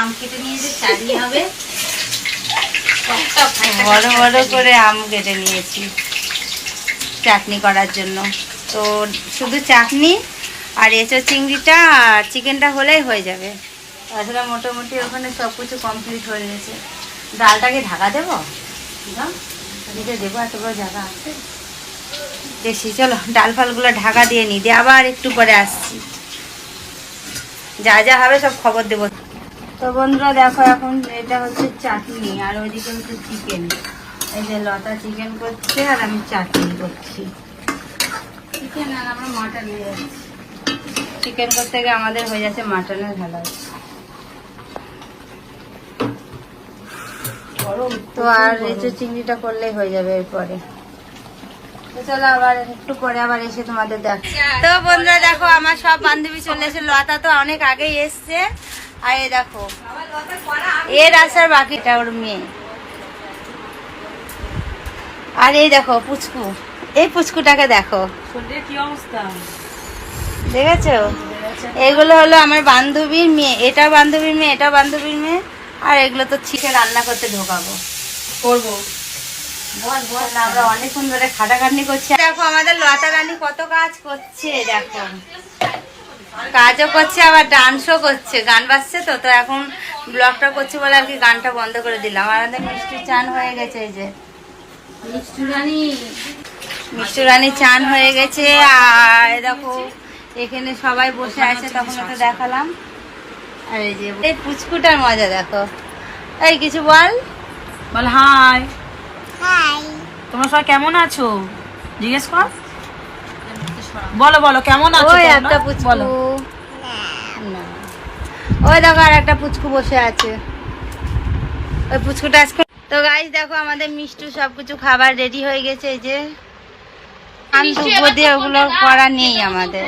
আম কেটে নিয়েছে, চাটনি হবে। বড় বড় করে আম কেটে নিয়েছি চাটনি করার জন্য। তো শুধু চাটনি আর এঁচোড় চিংড়িটা আর চিকেনটা হলেই হয়ে যাবে। তাছাড়া মোটামুটি ওখানে সব কিছু কমপ্লিট হয়ে গেছে। ডালটাকে ঢাকা দেবো, দিতে দেবো, এত বড় জায়গা আছে বেশি। চলো ডাল ফালগুলো ঢাকা দিয়ে নিই, দিয়ে আবার একটু পরে আসছি, যা যা হবে সব খবর দেবো। তো বন্ধুরা দেখো, এখন এটা হচ্ছে চাটনি আর ওইদিকে হচ্ছে চিকেন। এই যে লতা চিকেন করছে আর আমি চাটনি করছি। চিকেন আর আমরা মাটন নিয়ে যাচ্ছি। চিকেন করতে গিয়ে আমাদের হয়ে যাচ্ছে মাটনের ঢালা। তো আর এই যে চিংড়িটা করলেই হয়ে যাবে এরপরে। তো চলো আবার একটু পরে আবার এসে তোমাদের দেখ। তো বন্ধুরা দেখো, আমার সব বান্ধবী চলে এসে, লতা তো অনেক আগেই এসছে। আর এই দেখো এর আসার বাকিটা ওর মেয়ে। আর এই দেখো পুচকু, এই পুচকুটাকে দেখো কি অবস্থা দেখেছো। এগুলো হলো আমার বান্ধবীর মেয়ে, এটা বান্ধবীর মেয়ে, এটা বান্ধবীর মেয়ে। আর এগুলো তো চিকেন রান্না করতে ঢোকাবো, করবো। আমরা অনেকক্ষণ ধরে খাটাখাটনি করছি। দেখো আমাদের লতা রানী কত কাজ করছে, দেখো কাজও করছে আবার ডান্সও করছে, গান বাজছে। তো তো এখন ব্লগটা করছি বলে আর কি গানটা বন্ধ করে দিলাম। আমাদের মিষ্টি চান হয়ে গেছে, এই যে মিষ্টি রানী চান হয়ে গেছে। আর দেখো এখানে সবাই বসে আছে, তখন তো দেখালাম। আর এই যে এই পুচকুটার মজা দেখো। এই কিছু বল, বল হাই। তোমরা সবাই কেমন আছো জিজ্ঞেস কর, বলো বলো কেমন আছো। ওই একটা পুচকু, না ওই দেখো আর একটা পুচকু বসে আছে, ওই পুচকুটা আজকে। তো গাইস দেখো আমাদের মিষ্টু সবকিছু খাবার রেডি হয়ে গেছে। এই যে ওগুলো করা নেই আমাদের।